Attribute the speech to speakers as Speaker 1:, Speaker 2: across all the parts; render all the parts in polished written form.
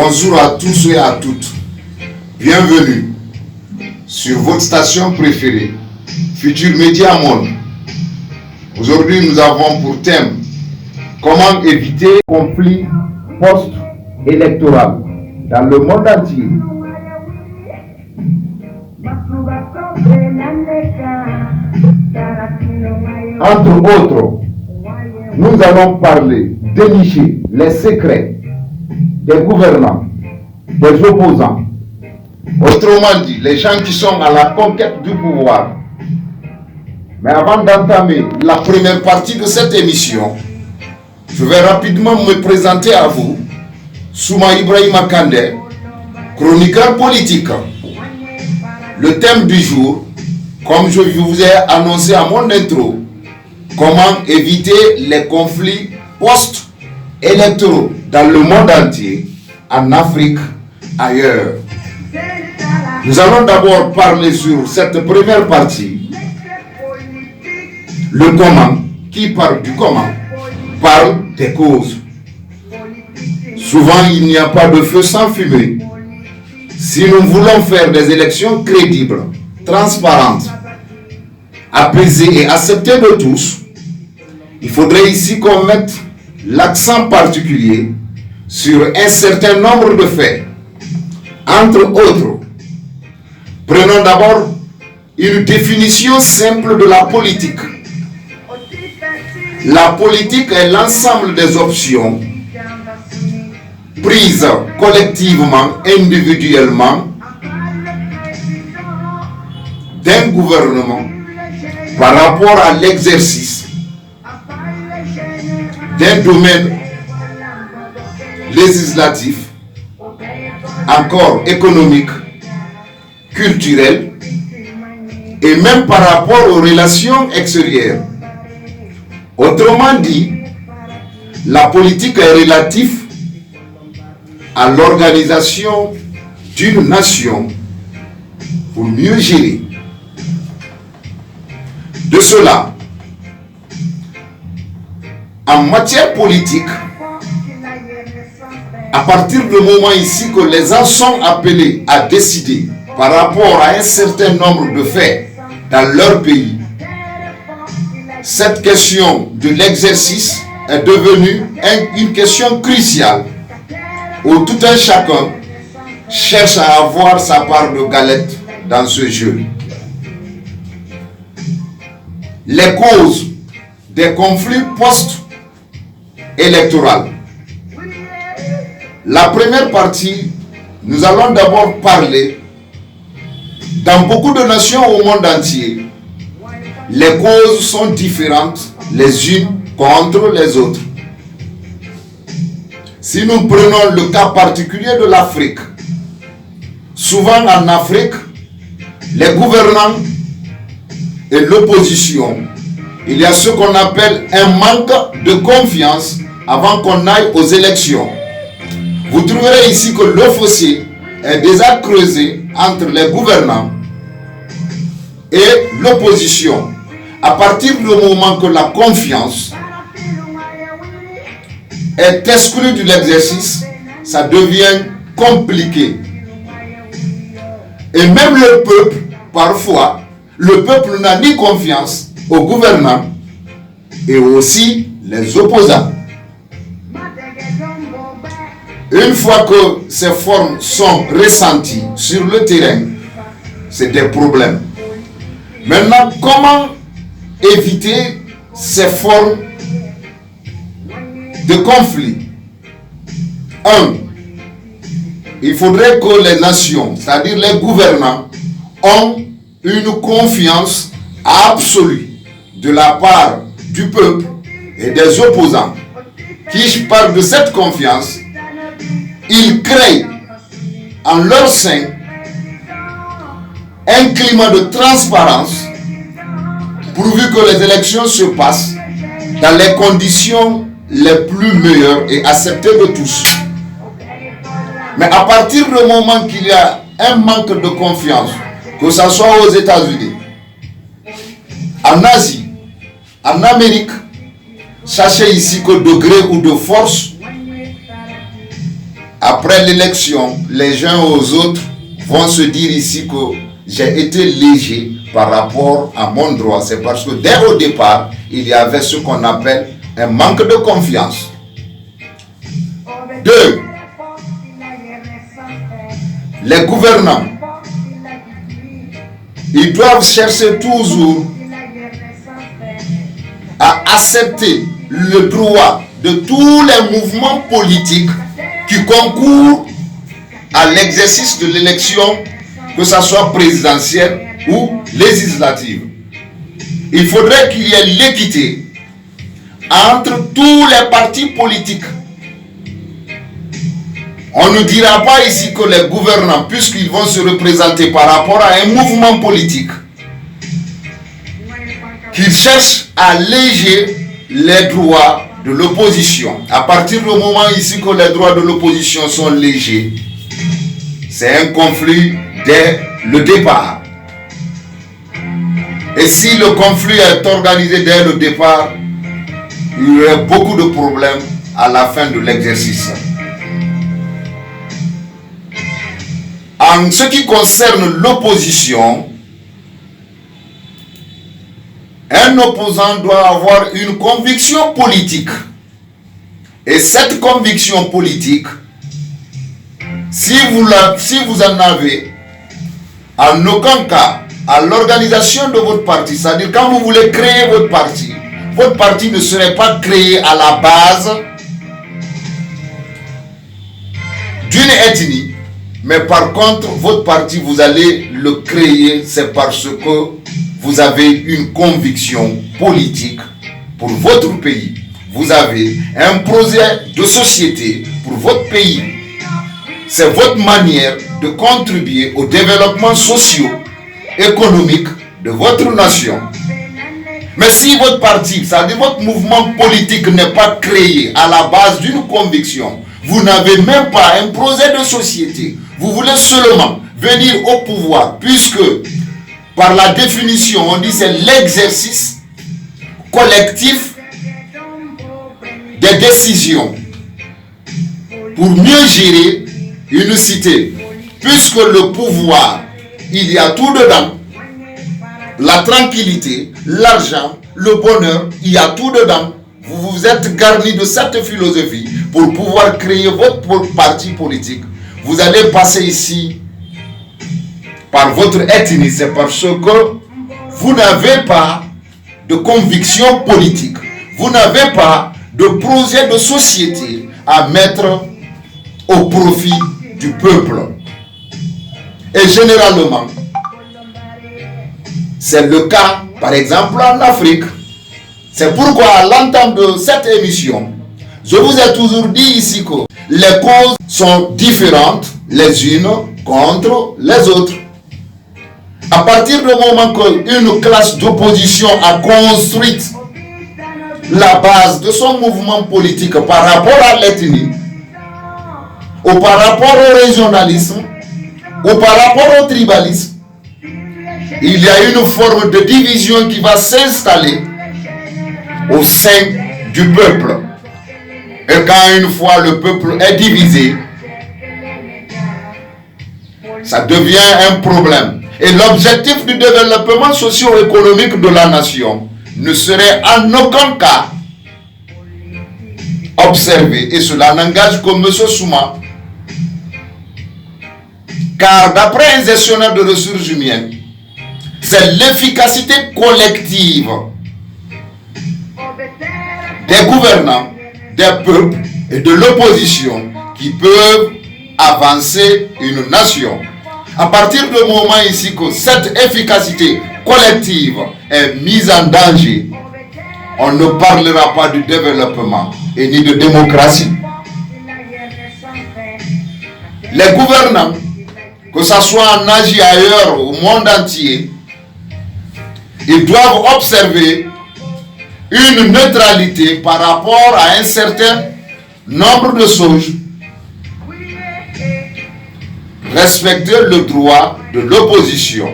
Speaker 1: Bonjour à tous et à toutes. Bienvenue sur votre station préférée, Futur Média Monde. Aujourd'hui, nous avons pour thème comment éviter le conflit post-électoral dans le monde entier. Entre autres, nous allons dénicher les secrets des gouvernants, des opposants. Autrement dit, les gens qui sont à la conquête du pouvoir. Mais avant d'entamer la première partie de cette émission, je vais rapidement me présenter à vous, Souma Ibrahima Kandé, chroniqueur politique. Le thème du jour, comme je vous ai annoncé à mon intro, comment éviter les conflits post-électoraux dans le monde entier, en Afrique, ailleurs. Nous allons d'abord parler sur cette première partie, le comment. Qui parle du comment parle des causes. Souvent, il n'y a pas de feu sans fumée. Si nous voulons faire des élections crédibles, transparentes, apaisées et acceptées de tous, il faudrait ici qu'on mette l'accent particulier sur un certain nombre de faits. Entre autres, prenons d'abord une définition simple de la politique. La politique est l'ensemble des options prises collectivement, individuellement, d'un gouvernement par rapport à l'exercice d'un domaine législatif, encore économique, culturel, et même par rapport aux relations extérieures. Autrement dit, la politique est relative à l'organisation d'une nation pour mieux gérer. De cela, en matière politique, à partir du moment ici que les gens sont appelés à décider par rapport à un certain nombre de faits dans leur pays, cette question de l'exercice est devenue une question cruciale où tout un chacun cherche à avoir sa part de galette dans ce jeu. Les causes des conflits post-électoraux. La première partie, nous allons d'abord parler, dans beaucoup de nations au monde entier, les causes sont différentes les unes contre les autres. Si nous prenons le cas particulier de l'Afrique, souvent en Afrique, les gouvernants et l'opposition, il y a ce qu'on appelle un manque de confiance avant qu'on aille aux élections. Vous trouverez ici que le fossé est déjà creusé entre les gouvernants et l'opposition. À partir du moment que la confiance est exclue de l'exercice, ça devient compliqué. Et même le peuple, parfois, le peuple n'a ni confiance aux gouvernants et aussi les opposants. Une fois que ces formes sont ressenties sur le terrain, c'est des problèmes. Maintenant, comment éviter ces formes de conflit? 1. Il faudrait que les nations, c'est-à-dire les gouvernants, ont une confiance absolue de la part du peuple et des opposants, qui, par de cette confiance, ils créent en leur sein un climat de transparence pourvu que les élections se passent dans les conditions les plus meilleures et acceptées de tous. Mais à partir du moment qu'il y a un manque de confiance, que ce soit aux États-Unis, en Asie, en Amérique, sachez ici que de gré ou de force, après l'élection, les uns aux autres vont se dire ici que j'ai été léger par rapport à mon droit. C'est parce que dès au départ, il y avait ce qu'on appelle un manque de confiance. 2. Les gouvernants, ils doivent chercher toujours à accepter le droit de tous les mouvements politiques qui concourent à l'exercice de l'élection, que ce soit présidentielle ou législative. Il faudrait qu'il y ait l'équité entre tous les partis politiques. On ne dira pas ici que les gouvernants, puisqu'ils vont se représenter par rapport à un mouvement politique, qu'ils cherchent à alléger les droits de l'opposition. À partir du moment ici que les droits de l'opposition sont légers, c'est un conflit dès le départ. Et si le conflit est organisé dès le départ, il y aurait beaucoup de problèmes à la fin de l'exercice. En ce qui concerne l'opposition, un opposant doit avoir une conviction politique. Et cette conviction politique, si vous en avez, en aucun cas, à l'organisation de votre parti, c'est-à-dire quand vous voulez créer votre parti ne serait pas créé à la base d'une ethnie, mais par contre, votre parti, vous allez le créer, c'est parce que vous avez une conviction politique pour votre pays. Vous avez un projet de société pour votre pays. C'est votre manière de contribuer au développement socio-économique de votre nation. Mais si votre parti, c'est-à-dire votre mouvement politique n'est pas créé à la base d'une conviction, vous n'avez même pas un projet de société, vous voulez seulement venir au pouvoir, puisque par la définition, on dit c'est l'exercice collectif des décisions pour mieux gérer une cité. Puisque le pouvoir, il y a tout dedans. La tranquillité, l'argent, le bonheur, il y a tout dedans. Vous vous êtes garni de cette philosophie pour pouvoir créer votre parti politique. Vous allez passer ici par votre ethnie, c'est parce que vous n'avez pas de conviction politique. Vous n'avez pas de projet de société à mettre au profit du peuple. Et généralement, c'est le cas, par exemple, en Afrique. C'est pourquoi, à l'entame de cette émission, je vous ai toujours dit ici que les causes sont différentes les unes contre les autres. À partir du moment qu'une classe d'opposition a construit la base de son mouvement politique par rapport à l'ethnie, ou par rapport au régionalisme, ou par rapport au tribalisme, il y a une forme de division qui va s'installer au sein du peuple. Et quand une fois le peuple est divisé, ça devient un problème. Et l'objectif du développement socio-économique de la nation ne serait en aucun cas observé. Et cela n'engage que M. Souma. Car d'après un gestionnaire de ressources humaines, c'est l'efficacité collective des gouvernants, des peuples et de l'opposition qui peuvent avancer une nation. À partir du moment ici que cette efficacité collective est mise en danger, on ne parlera pas du développement et ni de démocratie. Les gouvernants, que ce soit en Asie ailleurs, au monde entier, ils doivent observer une neutralité par rapport à un certain nombre de choses. Respecter le droit de l'opposition.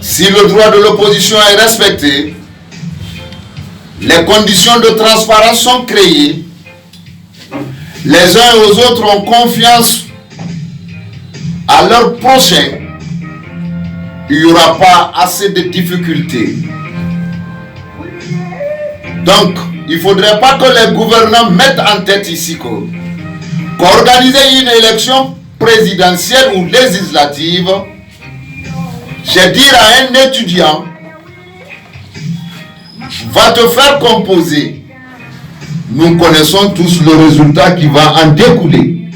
Speaker 1: Si le droit de l'opposition est respecté, les conditions de transparence sont créées les uns aux autres ont confiance à leur prochain, il n'y aura pas assez de difficultés. Donc, il ne faudrait pas que les gouvernants mettent en tête ici qu'organiser une élection présidentielle ou législative, c'est dire à un étudiant, va te faire composer. Nous connaissons tous le résultat qui va en découler.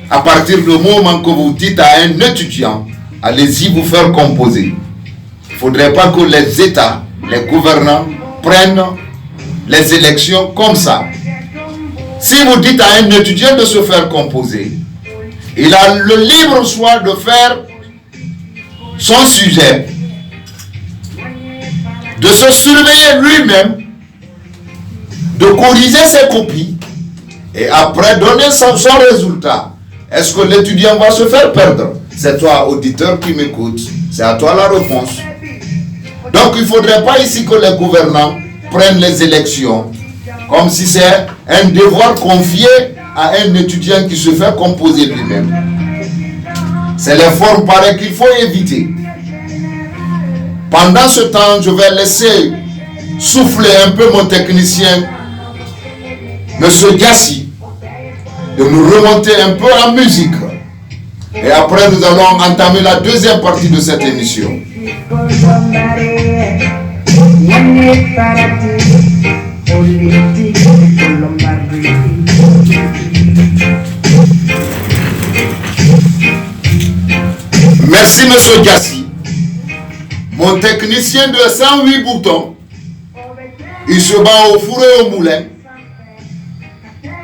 Speaker 1: À partir du moment que vous dites à un étudiant, allez-y vous faire composer. Il ne faudrait pas que les États, les gouvernants prennent les élections comme ça. Si vous dites à un étudiant de se faire composer, il a le libre choix de faire son sujet, de se surveiller lui-même, de corriger ses copies et après donner son résultat. Est-ce que l'étudiant va se faire perdre? C'est toi, auditeur, qui m'écoute. C'est à toi la réponse. Donc, il ne faudrait pas ici que les gouvernants prennent les élections comme si c'est un devoir confié à un étudiant qui se fait composer lui-même. C'est les formes pareilles qu'il faut éviter. Pendant ce temps, je vais laisser souffler un peu mon technicien, M. Gassi, de nous remonter un peu en musique. Et après, nous allons entamer la deuxième partie de cette émission. Merci, M. Gassi. Mon technicien de 108 boutons, il se bat au four et au moulin.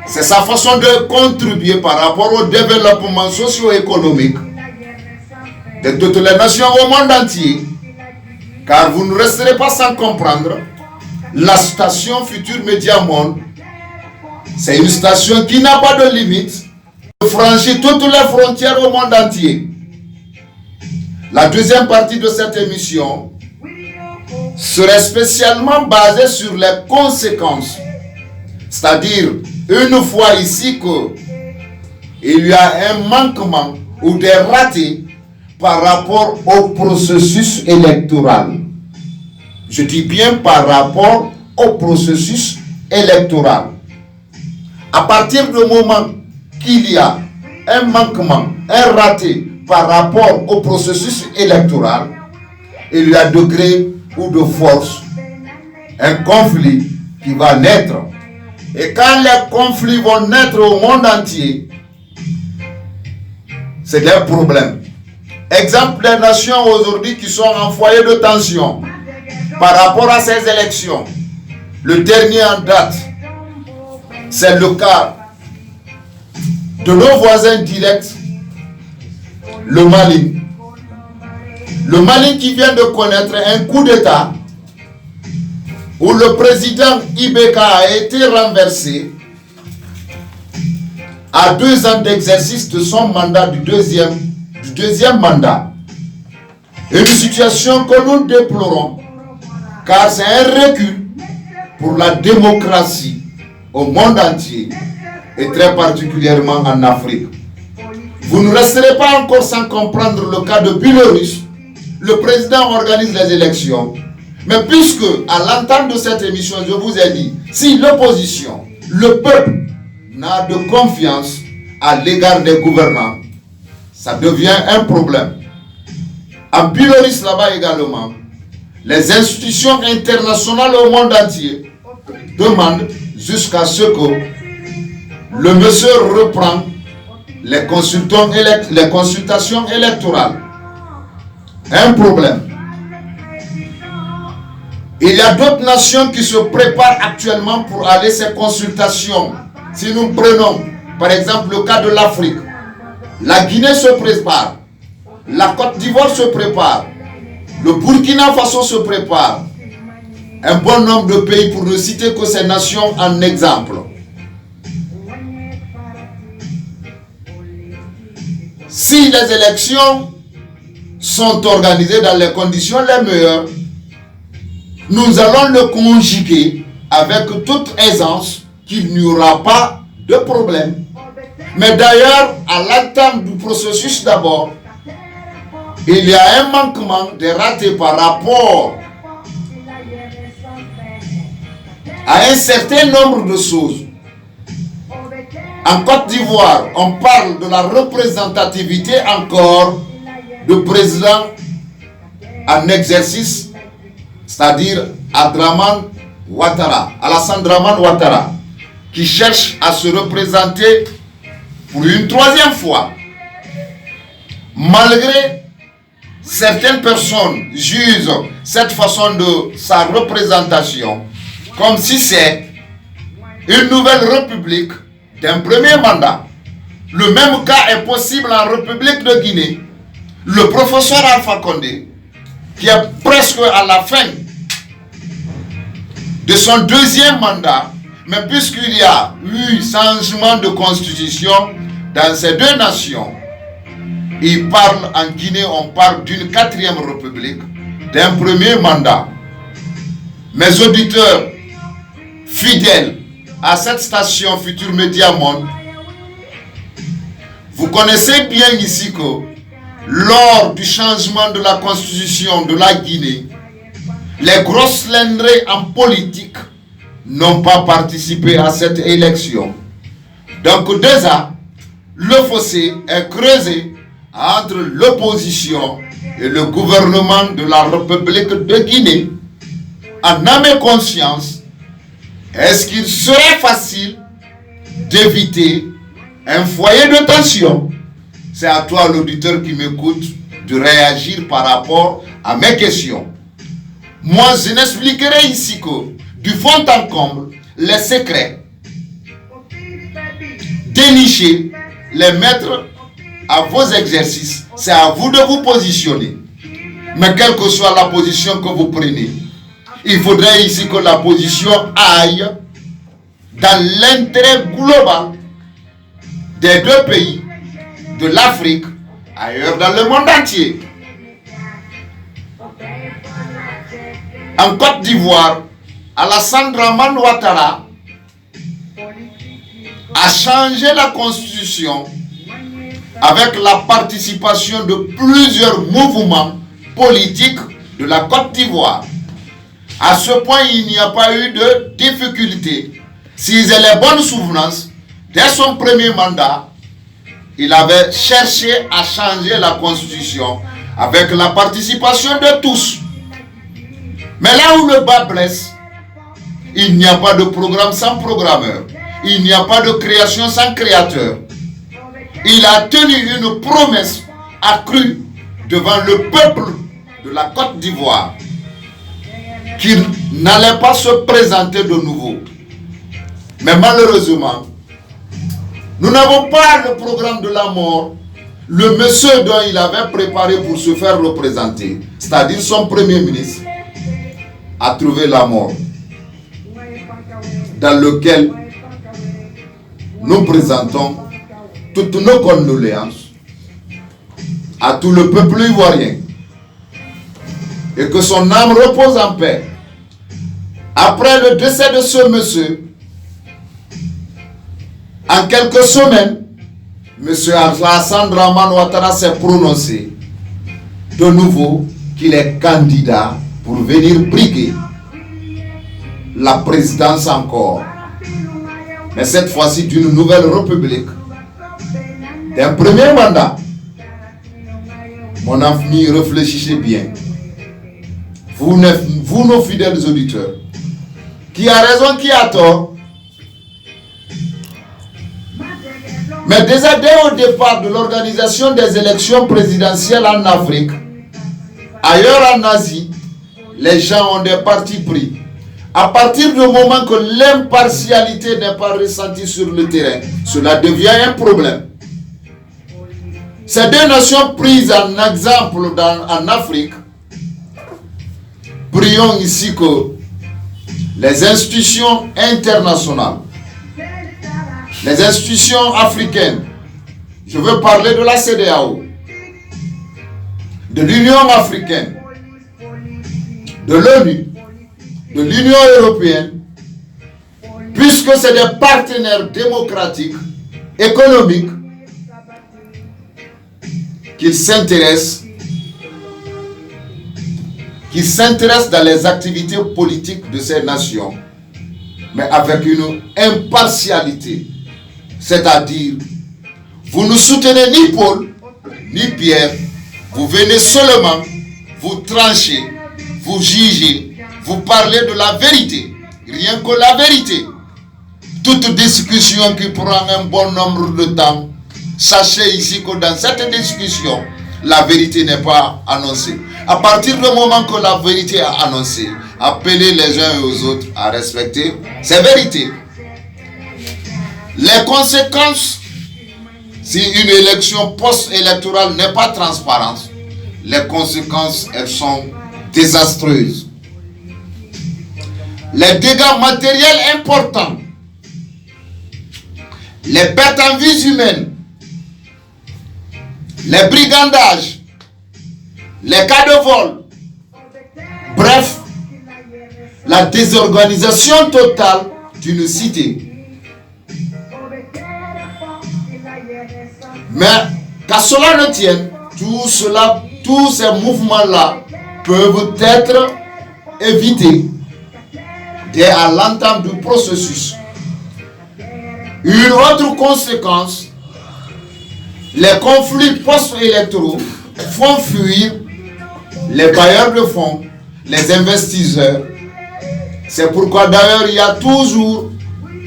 Speaker 1: C'est sa façon de contribuer par rapport au développement socio-économique de toutes les nations au monde entier. Car vous ne resterez pas sans comprendre, la station Futur Média Monde, c'est une station qui n'a pas de limite, qui franchit toutes les frontières au monde entier. La deuxième partie de cette émission serait spécialement basée sur les conséquences. C'est-à-dire, une fois ici qu'il y a un manquement ou des ratés par rapport au processus électoral. Je dis bien par rapport au processus électoral. À partir du moment qu'il y a un manquement, un raté par rapport au processus électoral, il y a degré ou de force, un conflit qui va naître. Et quand les conflits vont naître au monde entier, c'est des problèmes. Exemple des nations aujourd'hui qui sont en foyer de tension par rapport à ces élections. Le dernier en date, c'est le cas de nos voisins directs, le Mali. Le Mali qui vient de connaître un coup d'État où le président Ibeka a été renversé à 2 ans d'exercice de son mandat du deuxième mandat. Une situation que nous déplorons car c'est un recul pour la démocratie au monde entier et très particulièrement en Afrique. Vous ne resterez pas encore sans comprendre le cas de Biélorussie. Le président organise les élections. Mais puisque, à l'entente de cette émission, je vous ai dit, si l'opposition, le peuple, n'a de confiance à l'égard des gouvernants, ça devient un problème. En Biélorussie, là-bas également, les institutions internationales au monde entier demandent jusqu'à ce que le monsieur reprend les consultations électorales. Un problème. Il y a d'autres nations qui se préparent actuellement pour aller ces consultations. Si nous prenons par exemple le cas de l'Afrique, la Guinée se prépare, la Côte d'Ivoire se prépare, le Burkina Faso se prépare. Un bon nombre de pays pour ne citer que ces nations en exemple. Si les élections sont organisées dans les conditions les meilleures, nous allons le conjuguer avec toute aisance qu'il n'y aura pas de problèmes. Mais d'ailleurs, à l'entame du processus d'abord, il y a un manquement, des ratés par rapport à un certain nombre de choses. En Côte d'Ivoire, on parle de la représentativité encore du président en exercice, c'est-à-dire Alassane Dramane Ouattara, qui cherche à se représenter pour une troisième fois. Malgré certaines personnes jugent cette façon de sa représentation comme si c'est une nouvelle république d'un premier mandat. Le même cas est possible en République de Guinée. Le professeur Alpha Condé, qui est presque à la fin de son deuxième mandat, mais puisqu'il y a eu changement de constitution dans ces deux nations, il parle en Guinée, on parle d'une quatrième république, d'un premier mandat. Mes auditeurs fidèles à cette station Futur Média Monde, vous connaissez bien ici que lors du changement de la constitution de la Guinée, les grosses lendrées en politique n'ont pas participé à cette élection. Donc déjà, le fossé est creusé entre l'opposition et le gouvernement de la République de Guinée. En âme et conscience, est-ce qu'il serait facile d'éviter un foyer de tension? C'est à toi, l'auditeur qui m'écoute, de réagir par rapport à mes questions. Moi, je n'expliquerai ici que, du fond en comble, les secrets, dénicher, les mettre à vos exercices. C'est à vous de vous positionner. Mais quelle que soit la position que vous prenez, il faudrait ici que la position aille dans l'intérêt global des deux pays, de l'Afrique, ailleurs dans le monde entier. En Côte d'Ivoire, Alassane Dramane Ouattara a changé la constitution avec la participation de plusieurs mouvements politiques de la Côte d'Ivoire. À ce point, il n'y a pas eu de difficulté. Si j'ai les bonnes souvenances, dès son premier mandat, il avait cherché à changer la constitution avec la participation de tous. Mais là où le bas blesse, il n'y a pas de programme sans programmeur. Il n'y a pas de création sans créateur. Il a tenu une promesse accrue devant le peuple de la Côte d'Ivoire qu'il n'allait pas se présenter de nouveau. Mais malheureusement, nous n'avons pas le programme de la mort, le monsieur dont il avait préparé pour se faire représenter, c'est-à-dire son premier ministre, a trouvé la mort, dans lequel nous présentons toutes nos condoléances à tout le peuple ivoirien et que son âme repose en paix. Après le décès de ce monsieur, en quelques semaines, M. Alassane Dramane Ouattara s'est prononcé de nouveau qu'il est candidat pour venir briguer la présidence encore. Mais cette fois-ci d'une nouvelle république, d'un premier mandat. Mon ami, réfléchissez bien. Vous, nos fidèles auditeurs, qui a raison, qui a tort. Mais déjà dès au départ de l'organisation des élections présidentielles en Afrique, ailleurs en Asie, les gens ont des partis pris. À partir du moment que l'impartialité n'est pas ressentie sur le terrain, cela devient un problème. Ces deux nations prises en exemple en Afrique, prions ici que les institutions internationales, les institutions africaines, je veux parler de la CEDEAO, de l'Union africaine, de l'ONU, de l'Union européenne, puisque c'est des partenaires démocratiques, économiques, qui s'intéressent dans les activités politiques de ces nations, mais avec une impartialité. C'est-à-dire, vous ne soutenez ni Paul, ni Pierre, vous venez seulement, vous tranchez, vous jugez, vous parlez de la vérité, rien que la vérité. Toute discussion qui prend un bon nombre de temps, sachez ici que dans cette discussion, la vérité n'est pas annoncée. À partir du moment que la vérité est annoncée, appelez les uns aux autres à respecter ces vérités. Les conséquences, si une élection post-électorale n'est pas transparente, les conséquences, elles sont désastreuses. Les dégâts matériels importants, les pertes en vies humaines, les brigandages, les cas de vol, bref, la désorganisation totale d'une cité. Mais qu'à cela ne tienne, tous ces mouvements-là peuvent être évités dès à l'entame du processus. Une autre conséquence, les conflits post-électoraux font fuir les bailleurs de fonds, les investisseurs. C'est pourquoi d'ailleurs il y a toujours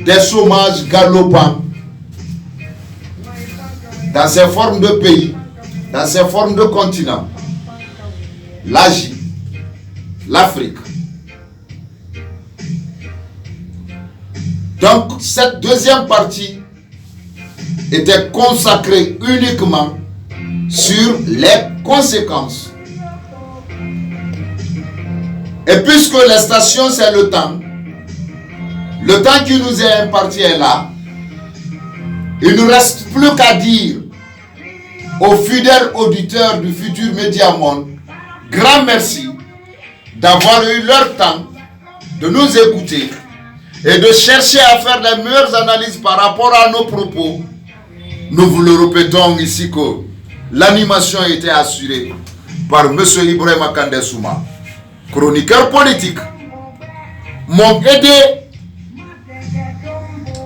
Speaker 1: des chômages galopants dans ces formes de pays, dans ces formes de continents. L'Asie, l'Afrique. Donc cette deuxième partie était consacrée uniquement sur les conséquences. Et puisque les stations c'est le temps qui nous est imparti est là, il ne reste plus qu'à dire aux fidèles auditeurs du futur Média Monde, grand merci d'avoir eu leur temps de nous écouter et de chercher à faire les meilleures analyses par rapport à nos propos. Nous vous le répétons ici que l'animation a été assurée par M. Ibrahima Kandé Souma, chroniqueur politique, m'ont aidé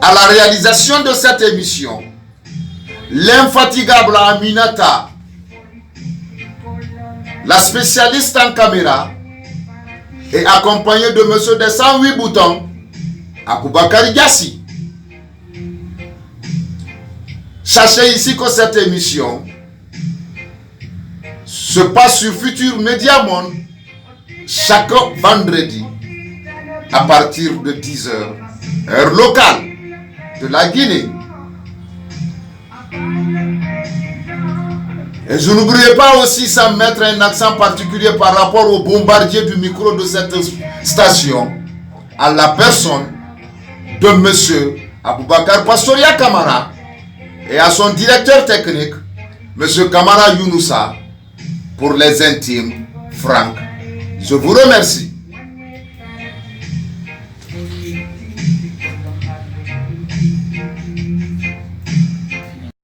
Speaker 1: à la réalisation de cette émission l'infatigable Aminata, la spécialiste en caméra, et accompagné de M. des 108 boutons, Aboubakar Gassi. Sachez ici que cette émission se passe sur Futur Média Monde chaque vendredi à partir de 10h, heure locale de la Guinée. Et je n'oublierai pas aussi sans mettre un accent particulier par rapport au bombardier du micro de cette station, à la personne de M. Aboubakar Pastoria Kamara et à son directeur technique, M. Kamara Younoussa, pour les intimes, Franck. Je vous remercie.